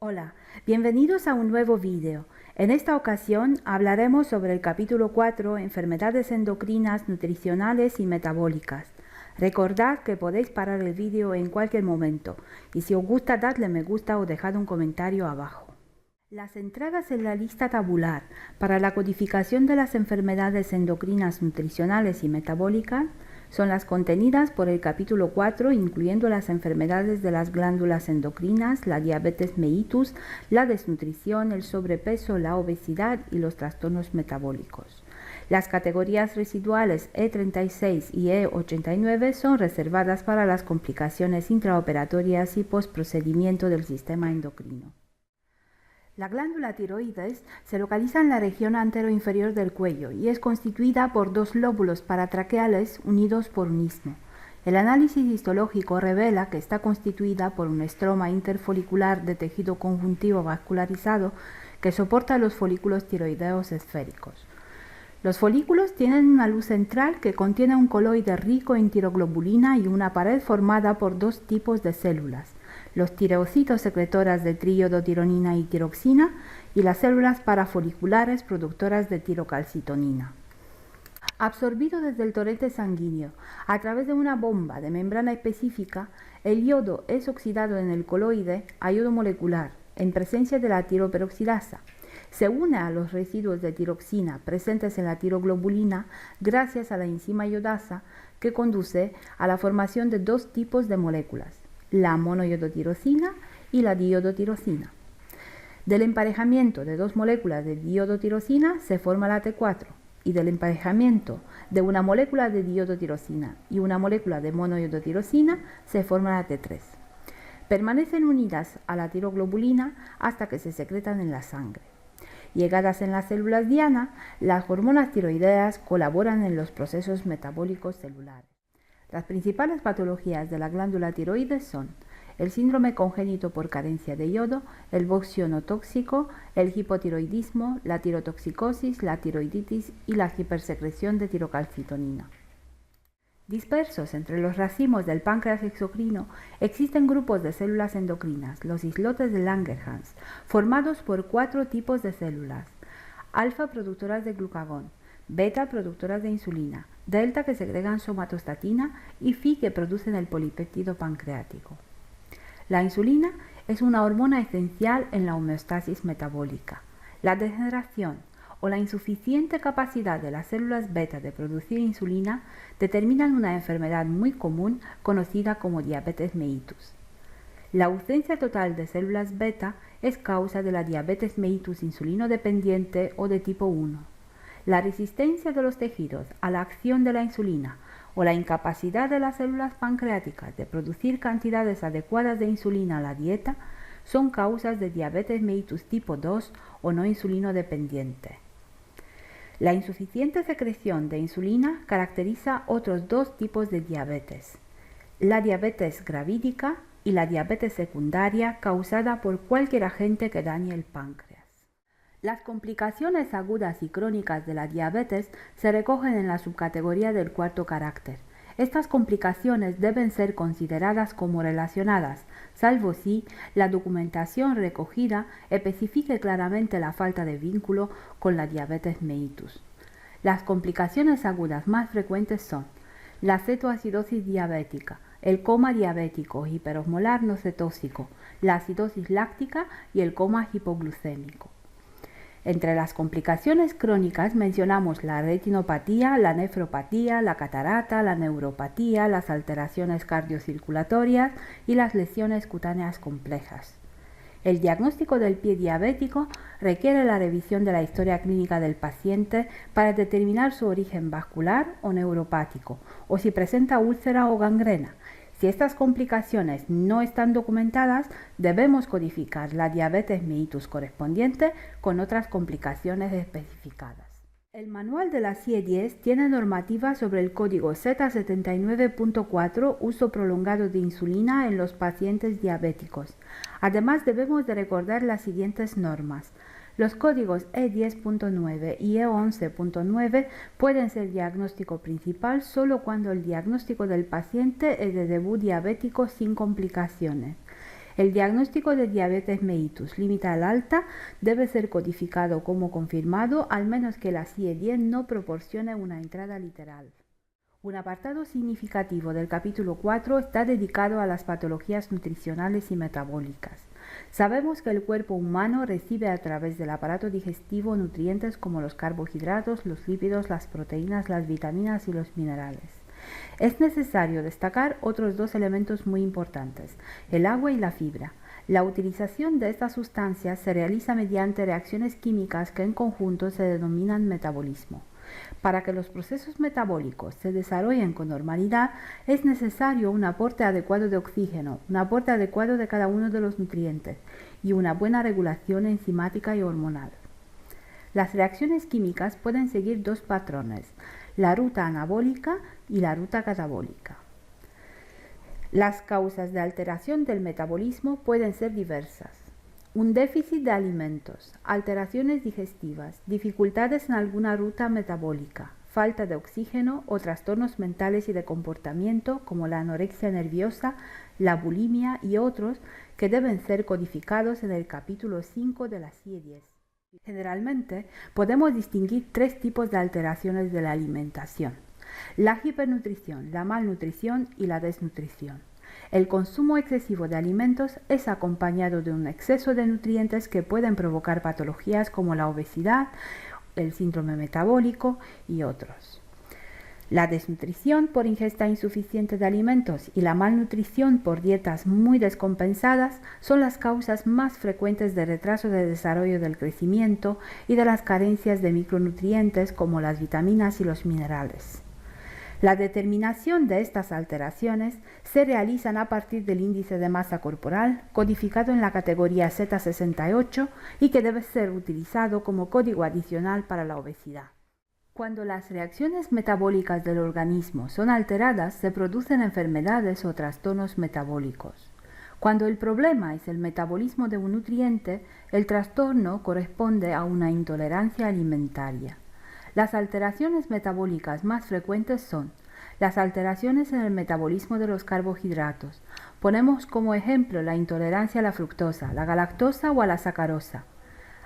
Hola, bienvenidos a un nuevo vídeo. En esta ocasión hablaremos sobre el capítulo 4, enfermedades endocrinas, nutricionales y metabólicas. Recordad que podéis parar el vídeo en cualquier momento y si os gusta dadle me gusta o dejad un comentario abajo. Las entradas en la lista tabular para la codificación de las enfermedades endocrinas, nutricionales y metabólicas son las contenidas por el capítulo 4, incluyendo las enfermedades de las glándulas endocrinas, la diabetes mellitus, la desnutrición, el sobrepeso, la obesidad y los trastornos metabólicos. Las categorías residuales E36 y E89 son reservadas para las complicaciones intraoperatorias y postprocedimiento del sistema endocrino. La glándula tiroides se localiza en la región anteroinferior del cuello y es constituida por dos lóbulos paratraqueales unidos por un istmo. El análisis histológico revela que está constituida por un estroma interfolicular de tejido conjuntivo vascularizado que soporta los folículos tiroideos esféricos. Los folículos tienen una luz central que contiene un coloide rico en tiroglobulina y una pared formada por dos tipos de células: los tireocitos secretoras de triiodotironina y tiroxina y las células parafoliculares productoras de tirocalcitonina. Absorbido desde el torrente sanguíneo a través de una bomba de membrana específica, el yodo es oxidado en el coloide a yodo molecular en presencia de la tiroperoxidasa. Se une a los residuos de tiroxina presentes en la tiroglobulina gracias a la enzima yodasa que conduce a la formación de dos tipos de moléculas: la monoyodotirosina y la diodotirosina. Del emparejamiento de dos moléculas de diodotirosina se forma la T4 y del emparejamiento de una molécula de diodotirosina y una molécula de monoyodotirosina se forma la T3. Permanecen unidas a la tiroglobulina hasta que se secretan en la sangre. Llegadas en las células diana, las hormonas tiroideas colaboran en los procesos metabólicos celulares. Las principales patologías de la glándula tiroides son el síndrome congénito por carencia de yodo, el boxio no tóxico, el hipotiroidismo, la tirotoxicosis, la tiroiditis y la hipersecreción de tirocalcitonina. Dispersos entre los racimos del páncreas exocrino existen grupos de células endocrinas, los islotes de Langerhans, formados por cuatro tipos de células: alfa productoras de glucagón, beta productoras de insulina, delta que segregan somatostatina y phi que producen el polipéptido pancreático. La insulina es una hormona esencial en la homeostasis metabólica. La degeneración o la insuficiente capacidad de las células beta de producir insulina determinan una enfermedad muy común conocida como diabetes mellitus. La ausencia total de células beta es causa de la diabetes mellitus insulino dependiente o de tipo 1. La resistencia de los tejidos a la acción de la insulina o la incapacidad de las células pancreáticas de producir cantidades adecuadas de insulina a la dieta son causas de diabetes mellitus tipo 2 o no insulino dependiente. La insuficiente secreción de insulina caracteriza otros dos tipos de diabetes: la diabetes gravídica y la diabetes secundaria causada por cualquier agente que dañe el páncreas. Las complicaciones agudas y crónicas de la diabetes se recogen en la subcategoría del cuarto carácter. Estas complicaciones deben ser consideradas como relacionadas, salvo si la documentación recogida especifique claramente la falta de vínculo con la diabetes mellitus. Las complicaciones agudas más frecuentes son la cetoacidosis diabética, el coma diabético hiperosmolar no cetóxico, la acidosis láctica y el coma hipoglucémico. Entre las complicaciones crónicas mencionamos la retinopatía, la nefropatía, la catarata, la neuropatía, las alteraciones cardiocirculatorias y las lesiones cutáneas complejas. El diagnóstico del pie diabético requiere la revisión de la historia clínica del paciente para determinar su origen vascular o neuropático, o si presenta úlcera o gangrena. Si estas complicaciones no están documentadas, debemos codificar la diabetes mellitus correspondiente con otras complicaciones especificadas. El manual de la CIE 10 tiene normativa sobre el código Z79.4, uso prolongado de insulina en los pacientes diabéticos. Además, debemos de recordar las siguientes normas. Los códigos E10.9 y E11.9 pueden ser diagnóstico principal solo cuando el diagnóstico del paciente es de debut diabético sin complicaciones. El diagnóstico de diabetes mellitus limitada alta debe ser codificado como confirmado, al menos que la CIE-10 no proporcione una entrada literal. Un apartado significativo del capítulo 4 está dedicado a las patologías nutricionales y metabólicas. Sabemos que el cuerpo humano recibe a través del aparato digestivo nutrientes como los carbohidratos, los lípidos, las proteínas, las vitaminas y los minerales. Es necesario destacar otros dos elementos muy importantes, el agua y la fibra. La utilización de estas sustancias se realiza mediante reacciones químicas que en conjunto se denominan metabolismo. Para que los procesos metabólicos se desarrollen con normalidad, es necesario un aporte adecuado de oxígeno, un aporte adecuado de cada uno de los nutrientes y una buena regulación enzimática y hormonal. Las reacciones químicas pueden seguir dos patrones, la ruta anabólica y la ruta catabólica. Las causas de alteración del metabolismo pueden ser diversas. Un déficit de alimentos, alteraciones digestivas, dificultades en alguna ruta metabólica, falta de oxígeno o trastornos mentales y de comportamiento como la anorexia nerviosa, la bulimia y otros que deben ser codificados en el capítulo 5 de la CIE-10. Generalmente podemos distinguir tres tipos de alteraciones de la alimentación: la hipernutrición, la malnutrición y la desnutrición. El consumo excesivo de alimentos es acompañado de un exceso de nutrientes que pueden provocar patologías como la obesidad, el síndrome metabólico y otros. La desnutrición por ingesta insuficiente de alimentos y la malnutrición por dietas muy descompensadas son las causas más frecuentes de retraso de desarrollo del crecimiento y de las carencias de micronutrientes como las vitaminas y los minerales. La determinación de estas alteraciones se realizan a partir del índice de masa corporal, codificado en la categoría Z68 y que debe ser utilizado como código adicional para la obesidad. Cuando las reacciones metabólicas del organismo son alteradas, se producen enfermedades o trastornos metabólicos. Cuando el problema es el metabolismo de un nutriente, el trastorno corresponde a una intolerancia alimentaria. Las alteraciones metabólicas más frecuentes son las alteraciones en el metabolismo de los carbohidratos. Ponemos como ejemplo la intolerancia a la fructosa, la galactosa o a la sacarosa.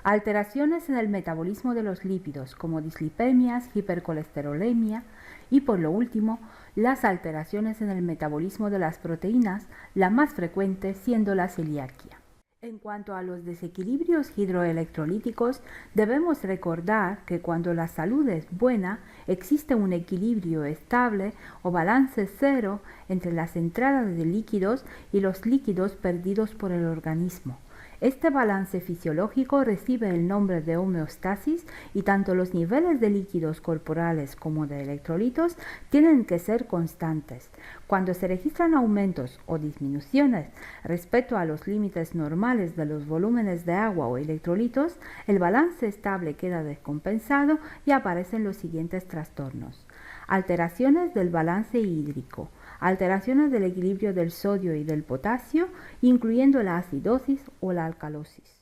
Alteraciones en el metabolismo de los lípidos, como dislipemias, hipercolesterolemia y, por lo último, las alteraciones en el metabolismo de las proteínas, la más frecuente siendo la celiaquia. En cuanto a los desequilibrios hidroelectrolíticos, debemos recordar que cuando la salud es buena, existe un equilibrio estable o balance cero entre las entradas de líquidos y los líquidos perdidos por el organismo. Este balance fisiológico recibe el nombre de homeostasis y tanto los niveles de líquidos corporales como de electrolitos tienen que ser constantes. Cuando se registran aumentos o disminuciones respecto a los límites normales de los volúmenes de agua o electrolitos, el balance estable queda descompensado y aparecen los siguientes trastornos: alteraciones del balance hídrico, alteraciones del equilibrio del sodio y del potasio, incluyendo la acidosis o la alcalosis.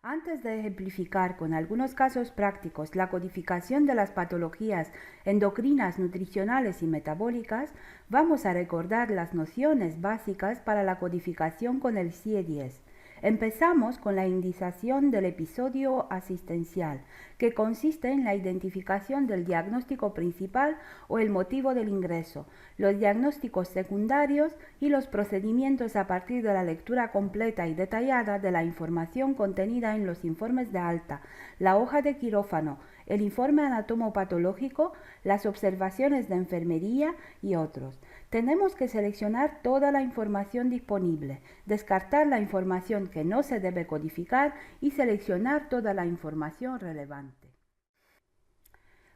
Antes de ejemplificar con algunos casos prácticos la codificación de las patologías endocrinas, nutricionales y metabólicas, vamos a recordar las nociones básicas para la codificación con el CIE-10. Empezamos con la indización del episodio asistencial, que consiste en la identificación del diagnóstico principal o el motivo del ingreso, los diagnósticos secundarios y los procedimientos a partir de la lectura completa y detallada de la información contenida en los informes de alta, la hoja de quirófano, el informe anatomopatológico, las observaciones de enfermería y otros. Tenemos que seleccionar toda la información disponible, descartar la información que no se debe codificar y seleccionar toda la información relevante.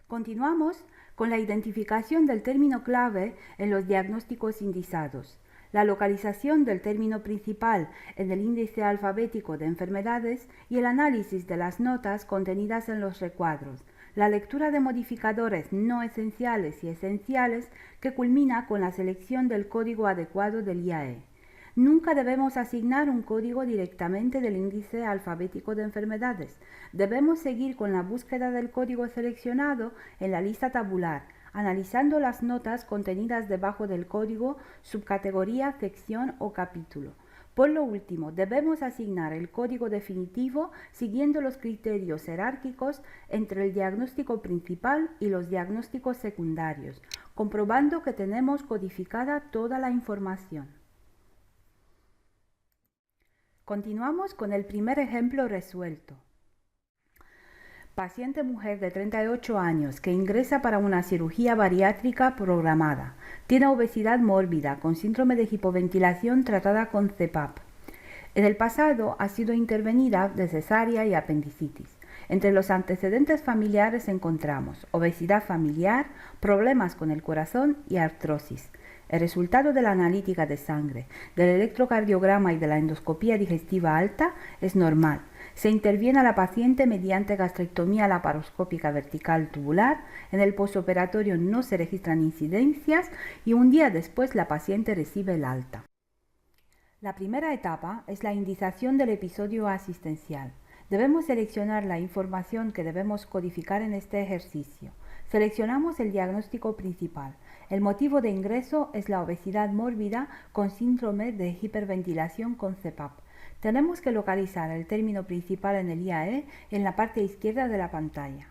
Continuamos con la identificación del término clave en los diagnósticos indizados, la localización del término principal en el índice alfabético de enfermedades y el análisis de las notas contenidas en los recuadros, la lectura de modificadores no esenciales y esenciales que culmina con la selección del código adecuado del IAE. Nunca debemos asignar un código directamente del índice alfabético de enfermedades. Debemos seguir con la búsqueda del código seleccionado en la lista tabular, analizando las notas contenidas debajo del código, subcategoría, sección o capítulo. Por lo último, debemos asignar el código definitivo siguiendo los criterios jerárquicos entre el diagnóstico principal y los diagnósticos secundarios, comprobando que tenemos codificada toda la información. Continuamos con el primer ejemplo resuelto. Paciente mujer de 38 años que ingresa para una cirugía bariátrica programada. Tiene obesidad mórbida con síndrome de hipoventilación tratada con CPAP. En el pasado ha sido intervenida de cesárea y apendicitis. Entre los antecedentes familiares encontramos obesidad familiar, problemas con el corazón y artrosis. El resultado de la analítica de sangre, del electrocardiograma y de la endoscopía digestiva alta es normal. Se interviene a la paciente mediante gastrectomía laparoscópica vertical tubular. En el postoperatorio no se registran incidencias y un día después la paciente recibe el alta. La primera etapa es la indización del episodio asistencial. Debemos seleccionar la información que debemos codificar en este ejercicio. Seleccionamos el diagnóstico principal. El motivo de ingreso es la obesidad mórbida con síndrome de hiperventilación con CPAP. Tenemos que localizar el término principal en el IAE en la parte izquierda de la pantalla.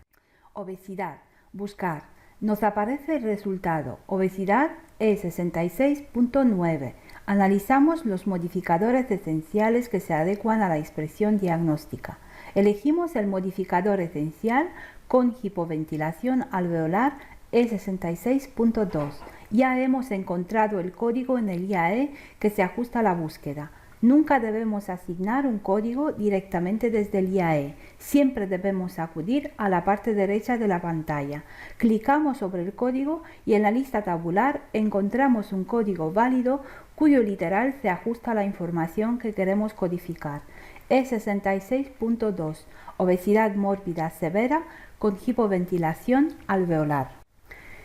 Obesidad. Buscar. Nos aparece el resultado. Obesidad E66.9. Analizamos los modificadores esenciales que se adecuan a la expresión diagnóstica. Elegimos el modificador esencial con hipoventilación alveolar E66.2. Ya hemos encontrado el código en el IAE que se ajusta a la búsqueda. Nunca debemos asignar un código directamente desde el IAE. Siempre debemos acudir a la parte derecha de la pantalla. Clicamos sobre el código y en la lista tabular encontramos un código válido cuyo literal se ajusta a la información que queremos codificar. E66.2. Obesidad mórbida severa con hipoventilación alveolar.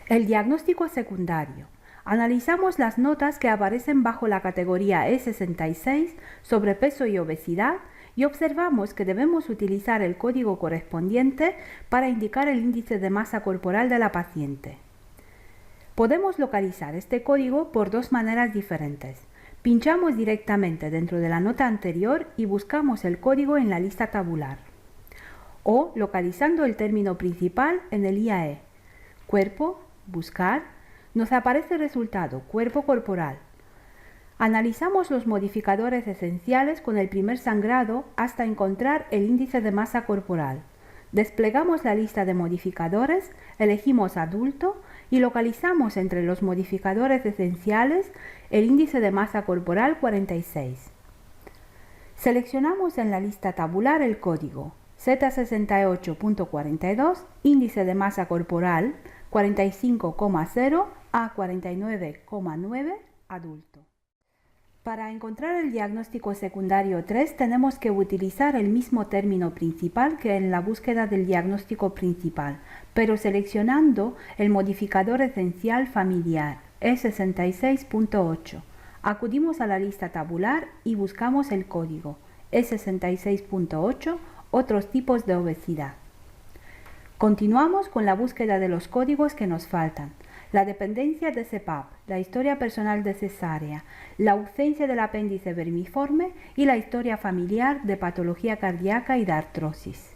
El diagnóstico secundario. Analizamos las notas que aparecen bajo la categoría E66, sobrepeso y obesidad, y observamos que debemos utilizar el código correspondiente para indicar el índice de masa corporal de la paciente. Podemos localizar este código por dos maneras diferentes. Pinchamos directamente dentro de la nota anterior y buscamos el código en la lista tabular. O localizando el término principal en el IAE. Cuerpo, buscar. Nos aparece el resultado, cuerpo corporal. Analizamos los modificadores esenciales con el primer sangrado hasta encontrar el índice de masa corporal. Desplegamos la lista de modificadores, elegimos adulto y localizamos entre los modificadores esenciales el índice de masa corporal 46. Seleccionamos en la lista tabular el código Z68.42, índice de masa corporal 45,0 a 49,9 adulto. Para encontrar el diagnóstico secundario 3 tenemos que utilizar el mismo término principal que en la búsqueda del diagnóstico principal, pero seleccionando el modificador esencial familiar E66.8. Acudimos a la lista tabular y buscamos el código E66.8, otros tipos de obesidad. Continuamos con la búsqueda de los códigos que nos faltan. La dependencia de CPAP, la historia personal de cesárea, la ausencia del apéndice vermiforme y la historia familiar de patología cardíaca y de artrosis.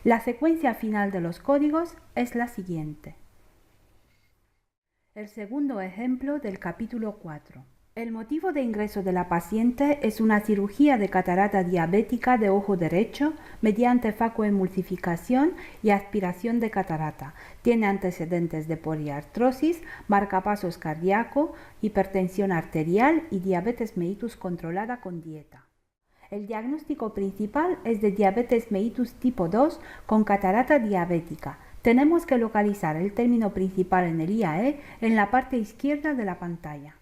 La secuencia final de los códigos es la siguiente. El segundo ejemplo del capítulo 4. El motivo de ingreso de la paciente es una cirugía de catarata diabética de ojo derecho mediante facoemulsificación y aspiración de catarata. Tiene antecedentes de poliartrosis, marcapasos cardíaco, hipertensión arterial y diabetes mellitus controlada con dieta. El diagnóstico principal es de diabetes mellitus tipo 2 con catarata diabética. Tenemos que localizar el término principal en el IAE en la parte izquierda de la pantalla.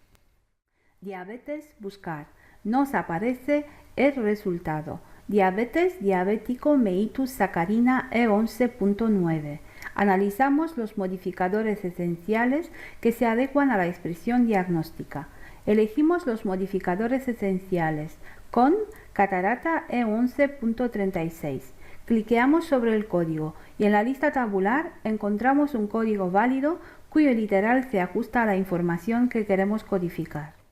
Diabetes, buscar. Nos aparece el resultado. Diabetes diabético mellitus sacarina E11.9. Analizamos los modificadores esenciales que se adecuan a la expresión diagnóstica. Elegimos los modificadores esenciales con catarata E11.36. Cliqueamos sobre el código y en la lista tabular encontramos un código válido cuyo literal se ajusta a la información que queremos codificar.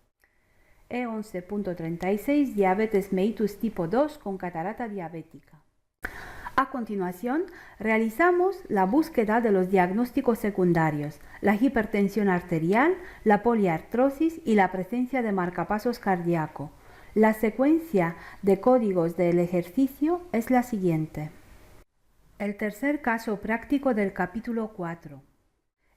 E11.36 diabetes mellitus tipo 2 con catarata diabética. A continuación, realizamos la búsqueda de los diagnósticos secundarios, la hipertensión arterial, la poliartrosis y la presencia de marcapasos cardíaco. La secuencia de códigos del ejercicio es la siguiente. El tercer caso práctico del capítulo 4.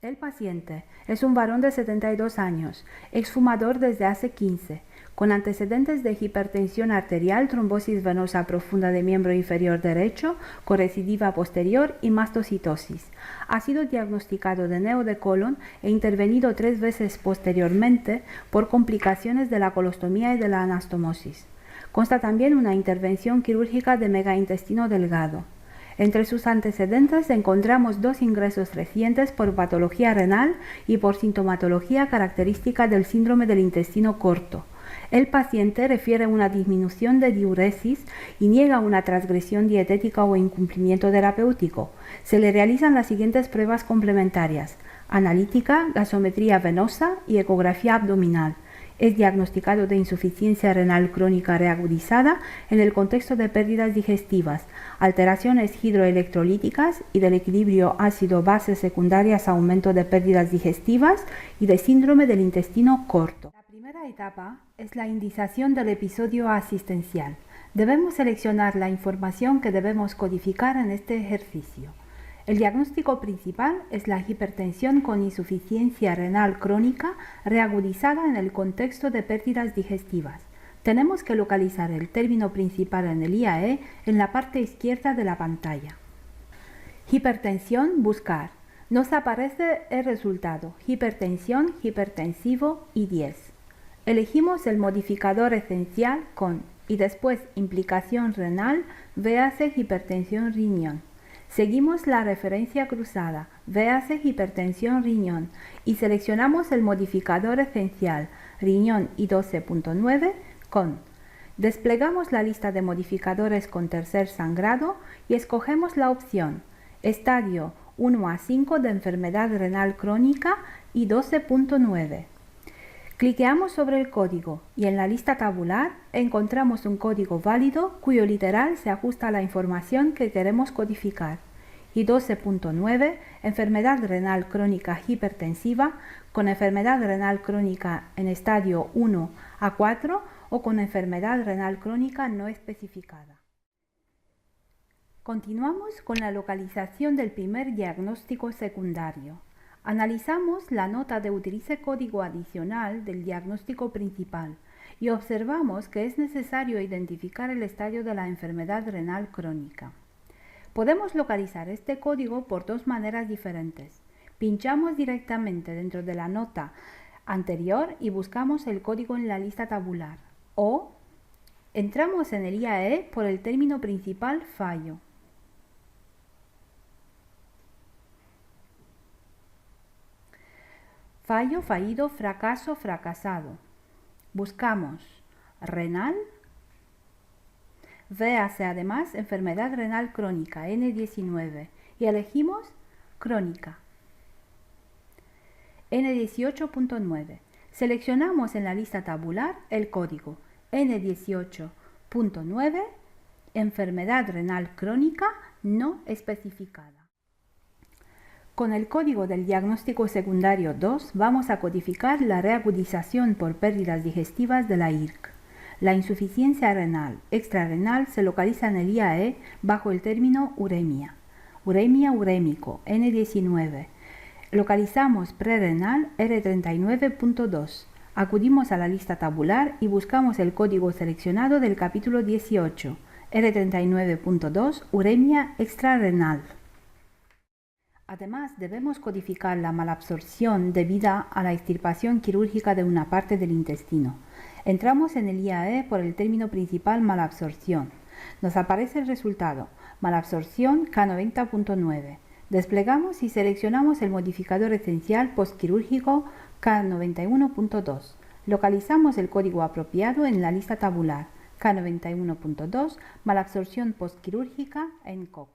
El paciente es un varón de 72 años, exfumador desde hace 15, con antecedentes de hipertensión arterial, trombosis venosa profunda de miembro inferior derecho, correcidiva posterior y mastocitosis. Ha sido diagnosticado de neo de colon e intervenido 3 veces posteriormente por complicaciones de la colostomía y de la anastomosis. Consta también una intervención quirúrgica de megaintestino delgado. Entre sus antecedentes encontramos 2 ingresos recientes por patología renal y por sintomatología característica del síndrome del intestino corto. El paciente refiere una disminución de diuresis y niega una transgresión dietética o incumplimiento terapéutico. Se le realizan las siguientes pruebas complementarias: analítica, gasometría venosa y ecografía abdominal. Es diagnosticado de insuficiencia renal crónica reagudizada en el contexto de pérdidas digestivas, alteraciones hidroelectrolíticas y del equilibrio ácido-base secundarias a aumento de pérdidas digestivas y de síndrome del intestino corto. La primera etapa es la indización del episodio asistencial. Debemos seleccionar la información que debemos codificar en este ejercicio. El diagnóstico principal es la hipertensión con insuficiencia renal crónica reagudizada en el contexto de pérdidas digestivas. Tenemos que localizar el término principal en el IAE en la parte izquierda de la pantalla. Hipertensión, buscar. Nos aparece el resultado: hipertensión, hipertensivo y 10. Elegimos el modificador esencial con y después implicación renal, véase hipertensión riñón. Seguimos la referencia cruzada, véase hipertensión riñón, y seleccionamos el modificador esencial, riñón y 12.9 con. Desplegamos la lista de modificadores con tercer sangrado y escogemos la opción estadio 1 a 5 de enfermedad renal crónica y 12.9. Cliqueamos sobre el código y en la lista tabular encontramos un código válido cuyo literal se ajusta a la información que queremos codificar. Y 12.9, enfermedad renal crónica hipertensiva con enfermedad renal crónica en estadio 1 a 4 o con enfermedad renal crónica no especificada. Continuamos con la localización del primer diagnóstico secundario. Analizamos la nota de utilice código adicional del diagnóstico principal y observamos que es necesario identificar el estadio de la enfermedad renal crónica. Podemos localizar este código por 2 maneras diferentes. Pinchamos directamente dentro de la nota anterior y buscamos el código en la lista tabular, o entramos en el IAE por el término principal fallo. Fallo, fallido, fracaso, fracasado. Buscamos renal. Véase además enfermedad renal crónica N19 y elegimos crónica. N18.9. Seleccionamos en la lista tabular el código N18.9, enfermedad renal crónica no especificada. Con el código del diagnóstico secundario 2 vamos a codificar la reagudización por pérdidas digestivas de la IRC. La insuficiencia renal extrarrenal se localiza en el IAE bajo el término uremia. Uremia urémico N19. Localizamos prerrenal R39.2. Acudimos a la lista tabular y buscamos el código seleccionado del capítulo 18, R39.2, uremia extrarrenal. Además, debemos codificar la malabsorción debida a la extirpación quirúrgica de una parte del intestino. Entramos en el IAE por el término principal malabsorción. Nos aparece el resultado, malabsorción K90.9. Desplegamos y seleccionamos el modificador esencial postquirúrgico K91.2. Localizamos el código apropiado en la lista tabular K91.2, malabsorción postquirúrgica en COC.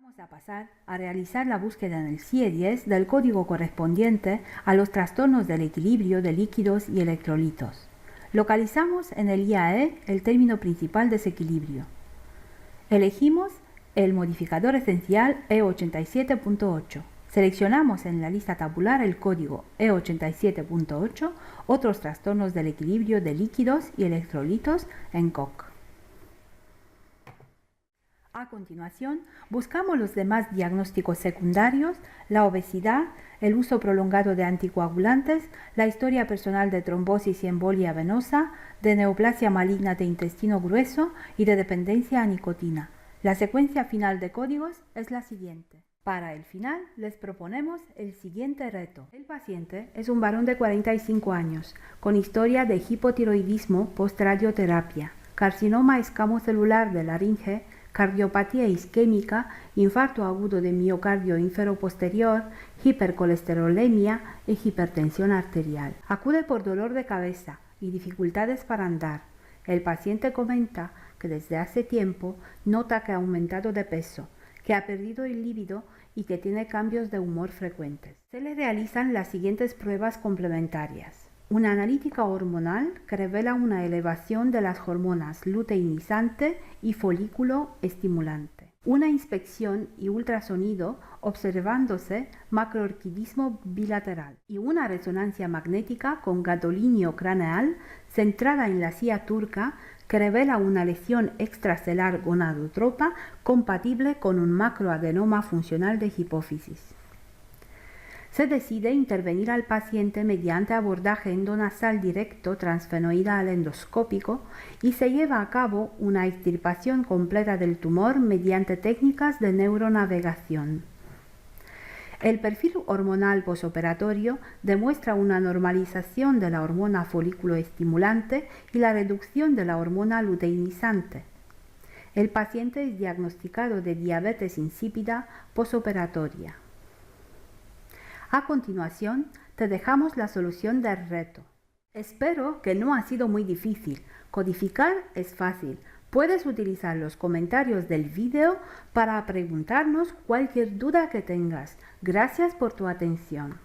Vamos a pasar a realizar la búsqueda en el CIE-10 del código correspondiente a los trastornos del equilibrio de líquidos y electrolitos. Localizamos en el IAE el término principal desequilibrio. Elegimos el modificador esencial E87.8. Seleccionamos en la lista tabular el código E87.8, otros trastornos del equilibrio de líquidos y electrolitos en COC. A continuación, buscamos los demás diagnósticos secundarios, la obesidad, el uso prolongado de anticoagulantes, la historia personal de trombosis y embolia venosa, de neoplasia maligna de intestino grueso y de dependencia a nicotina. La secuencia final de códigos es la siguiente. Para el final, les proponemos el siguiente reto. El paciente es un varón de 45 años, con historia de hipotiroidismo post-radioterapia, carcinoma escamocelular de laringe, cardiopatía isquémica, infarto agudo de miocardio inferoposterior, hipercolesterolemia y hipertensión arterial. Acude por dolor de cabeza y dificultades para andar. El paciente comenta que desde hace tiempo nota que ha aumentado de peso, que ha perdido el líbido y que tiene cambios de humor frecuentes. Se le realizan las siguientes pruebas complementarias. Una analítica hormonal que revela una elevación de las hormonas luteinizante y folículo estimulante. Una inspección y ultrasonido observándose macroorquidismo bilateral. Y una resonancia magnética con gadolinio craneal centrada en la silla turca que revela una lesión extracelular gonadotropa compatible con un macroadenoma funcional de hipófisis. Se decide intervenir al paciente mediante abordaje endonasal directo transfenoidal endoscópico y se lleva a cabo una extirpación completa del tumor mediante técnicas de neuronavegación. El perfil hormonal posoperatorio demuestra una normalización de la hormona folículo estimulante y la reducción de la hormona luteinizante. El paciente es diagnosticado de diabetes insípida posoperatoria. A continuación, te dejamos la solución del reto. Espero que no ha sido muy difícil. Codificar es fácil. Puedes utilizar los comentarios del vídeo para preguntarnos cualquier duda que tengas. Gracias por tu atención.